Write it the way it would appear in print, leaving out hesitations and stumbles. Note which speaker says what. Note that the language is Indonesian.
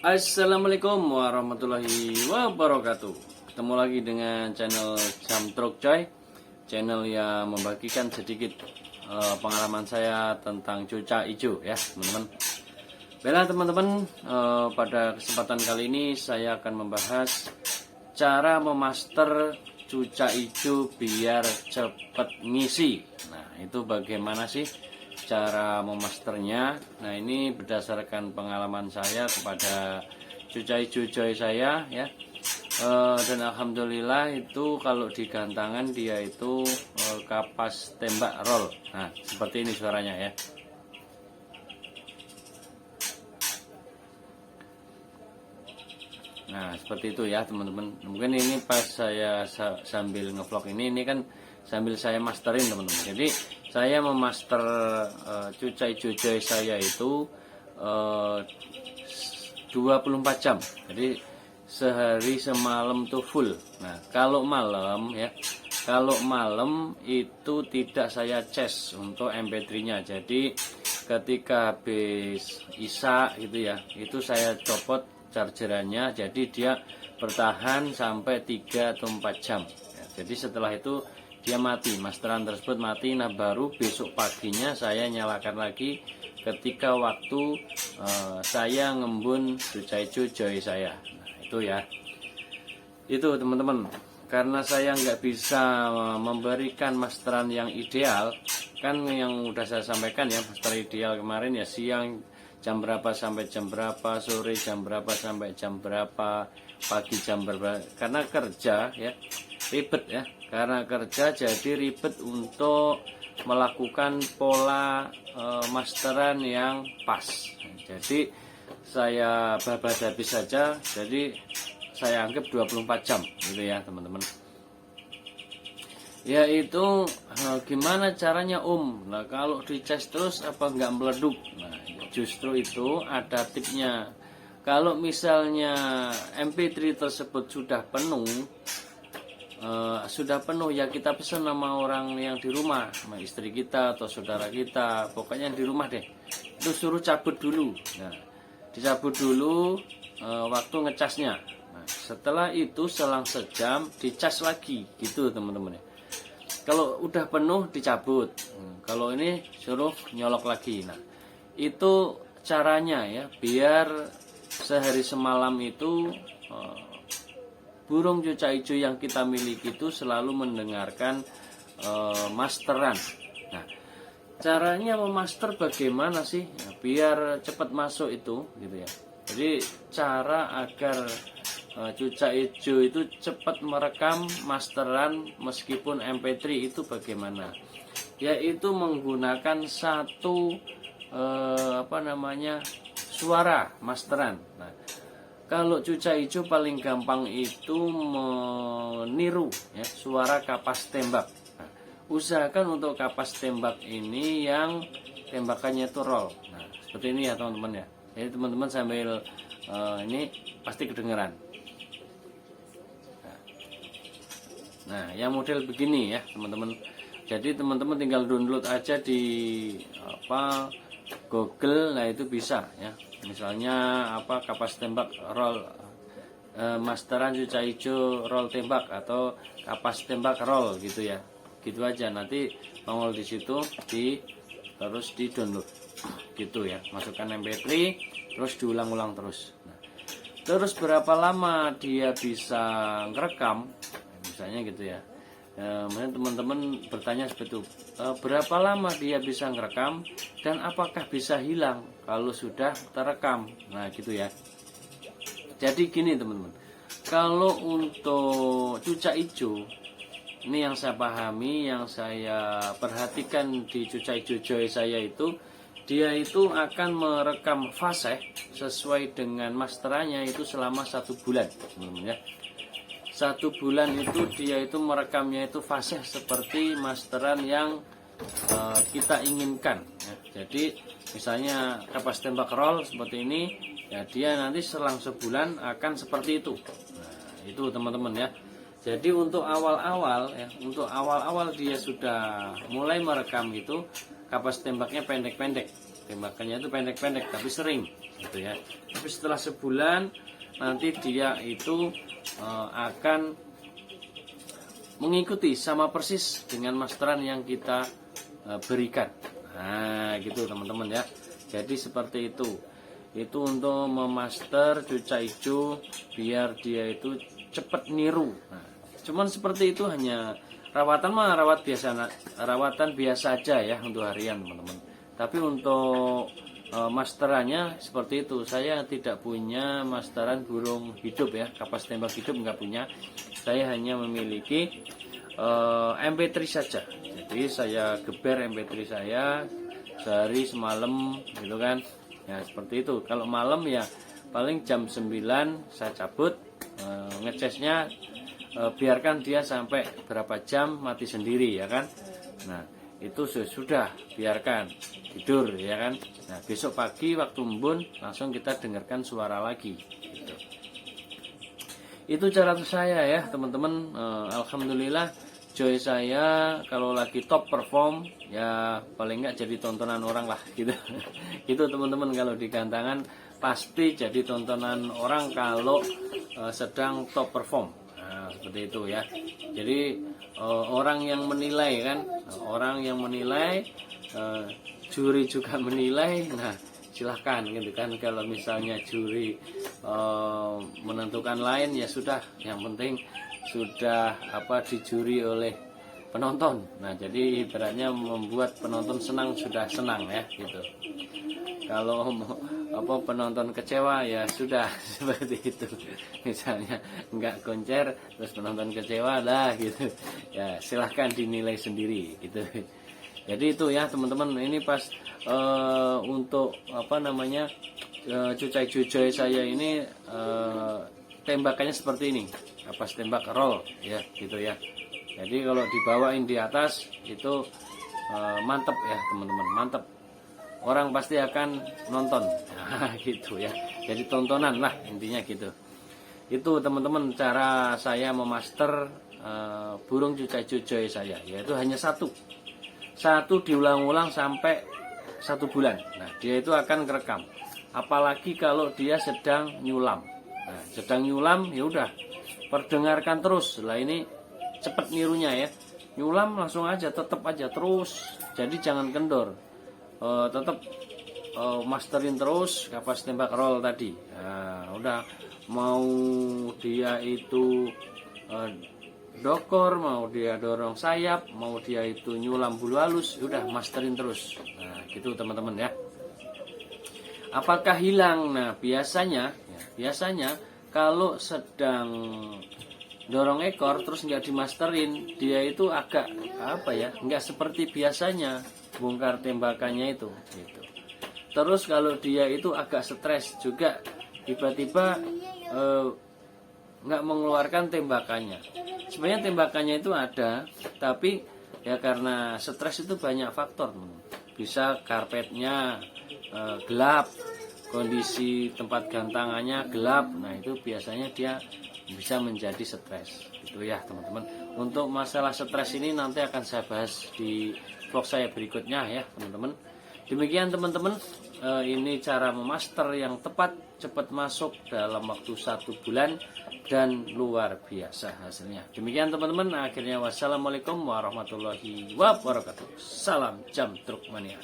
Speaker 1: Assalamualaikum warahmatullahi wabarakatuh. Ketemu lagi dengan channel Jam Truk Coy, channel yang membagikan sedikit pengalaman saya tentang cuca hijau ya teman-teman. Baiklah teman-teman, pada kesempatan kali ini saya akan membahas cara memaster cuca hijau biar cepat ngisi. Nah, itu bagaimana sih cara memasternya? Nah, ini berdasarkan pengalaman saya kepada cuca hijau Joy saya ya. Dan alhamdulillah itu kalau di gantangan dia itu kapas tembak roll. Nah, seperti ini suaranya ya. Nah, seperti itu ya teman-teman. Mungkin ini pas saya sambil ngevlog ini kan sambil saya masterin teman-teman. Jadi saya memaster cuca hijau Joy saya itu 24 jam. Jadi sehari semalam tuh full. Nah, kalau malam ya, kalau malam itu tidak saya cas untuk MP3-nya. Jadi ketika habis isya gitu ya, itu saya copot chargerannya, jadi dia bertahan sampai 3 atau 4 jam ya. Jadi setelah itu dia mati, masteran tersebut mati. Nah, baru besok paginya saya nyalakan lagi ketika waktu saya ngembun cuca hijau Joy saya. Nah, itu ya, itu teman-teman. Karena saya nggak bisa memberikan masteran yang ideal, kan yang udah saya sampaikan ya, master ideal kemarin ya, siang jam berapa sampai jam berapa, sore jam berapa sampai jam berapa, pagi jam berapa. Karena kerja ya ribet ya, karena kerja jadi ribet untuk melakukan pola masteran yang pas. Jadi saya babat habis saja, jadi saya anggap 24 jam gitu ya teman-teman. Yaitu gimana caranya Nah, kalau dicas terus apa nggak meleduk? Nah, justru itu ada tipnya. Kalau misalnya MP3 tersebut sudah penuh ya kita pesan sama orang yang di rumah, sama istri kita atau saudara kita, pokoknya yang di rumah deh, itu suruh cabut dulu. Nah, dicabut dulu waktu ngecasnya. Nah, setelah itu selang sejam dicas lagi gitu teman-teman ya. Kalau udah penuh dicabut, kalau ini suruh nyolok lagi. Nah, itu caranya ya, biar sehari semalam itu burung cuca hijau yang kita miliki itu selalu mendengarkan masteran. Nah, caranya memaster bagaimana sih ya, biar cepat masuk itu gitu ya. Jadi cara agar cuca hijau itu cepat merekam masteran meskipun MP3 itu bagaimana? Yaitu menggunakan satu suara masteran. Nah, kalau cuca hijau paling gampang itu meniru ya, suara kapas tembak. Nah, usahakan untuk kapas tembak ini yang tembakannya itu roll. Nah, seperti ini ya teman-teman ya. Jadi teman-teman sambil ini pasti kedengeran. Nah, yang model begini ya teman-teman. Jadi teman-teman tinggal download aja di Google. Nah, itu bisa ya. Misalnya kapas tembak roll masteran cuca hijau roll tembak atau kapas tembak roll gitu ya. Gitu aja, nanti nongol di situ terus di download gitu ya. Masukkan MP3 terus diulang-ulang terus. Nah, terus berapa lama dia bisa ngerekam? Misalnya gitu ya. Teman-teman bertanya seperti itu, berapa lama dia bisa ngerekam dan apakah bisa hilang kalau sudah terekam? Nah, gitu ya. Jadi gini teman-teman, kalau untuk cuca hijau ini yang saya pahami, yang saya perhatikan di cuca hijau Joy saya itu, dia itu akan merekam fase sesuai dengan masterannya itu selama 1 bulan teman-teman ya. 1 bulan itu dia itu merekamnya itu fase seperti masteran yang kita inginkan ya. Jadi misalnya kapas tembak roll seperti ini ya, dia nanti selang sebulan akan seperti itu. Nah, itu teman-teman ya. Jadi untuk awal-awal ya, untuk awal-awal dia sudah mulai merekam itu kapas tembaknya pendek-pendek. tembakannya itu pendek-pendek tapi sering gitu ya. Tapi setelah sebulan nanti dia itu akan mengikuti sama persis dengan masteran yang kita berikan. Nah gitu teman-teman ya. Jadi seperti itu untuk memaster cuca hijau biar dia itu cepat niru. Nah, cuman seperti itu, hanya rawatan rawatan biasa aja ya untuk harian teman-teman. Tapi untuk masterannya seperti itu. Saya tidak punya masteran burung hidup ya, kapas tembak hidup nggak punya. Saya hanya memiliki MP3 saja. Jadi saya geber MP3 saya sehari semalam gitu kan. Ya seperti itu. Kalau malam ya paling jam 9 saya cabut, ngecasnya biarkan dia sampai berapa jam mati sendiri ya kan. Nah itu sudah, biarkan tidur ya kan. Nah besok pagi waktu embun langsung kita dengarkan suara lagi gitu. Itu cara saya ya teman-teman. Alhamdulillah Joy saya kalau lagi top perform ya paling nggak jadi tontonan orang lah gitu. Itu teman-teman, kalau di gantangan pasti jadi tontonan orang kalau sedang top perform. Nah, seperti itu ya. Jadi orang yang menilai kan, juri juga menilai. Nah silahkan gitu kan. Kalau misalnya juri menentukan lain ya sudah, yang penting sudah dijuri oleh penonton. Nah jadi ibaratnya membuat penonton senang, sudah senang ya gitu. Kalau penonton kecewa ya sudah seperti itu. Misalnya nggak konser terus penonton kecewa lah gitu. Ya silahkan dinilai sendiri gitu. Jadi itu ya teman-teman, ini pas untuk cucai cucai saya ini tembakannya seperti ini, kapas tembak roll ya gitu ya. Jadi kalau dibawain di atas itu mantep ya teman-teman, mantep. Orang pasti akan nonton. Nah, gitu ya. Jadi tontonan lah intinya gitu. Itu teman-teman cara saya memaster burung cucai-cucai saya, yaitu hanya satu diulang-ulang sampai 1 bulan. Nah dia itu akan kerekam. Apalagi kalau dia sedang nyulam. Nah sedang nyulam ya udah perdengarkan terus. Lah ini cepet nirunya ya. Nyulam langsung aja, tetap aja terus. Jadi jangan kendor. Tetap masterin terus kapas tembak roll tadi. Nah, udah mau dia itu dokor, mau dia dorong sayap, mau dia itu nyulam bulu halus, udah masterin terus. Nah gitu teman-teman ya. Apakah hilang? Nah biasanya kalau sedang dorong ekor terus nggak dimasterin, dia itu agak nggak seperti biasanya bongkar tembakannya itu gitu. Terus kalau dia itu agak stres juga, tiba-tiba nggak mengeluarkan tembakannya. Sebenarnya tembakannya itu ada, tapi ya karena stres itu banyak faktor. Bisa karpetnya gelap, kondisi tempat gantangannya gelap. Nah itu biasanya dia bisa menjadi stres gitu ya teman-teman. Untuk masalah stres ini nanti akan saya bahas di vlog saya berikutnya ya teman-teman. Demikian teman-teman, ini cara memaster yang tepat, cepat masuk dalam waktu 1 bulan dan luar biasa hasilnya. Demikian teman-teman, akhirnya wassalamualaikum warahmatullahi wabarakatuh. Salam jam truk mania.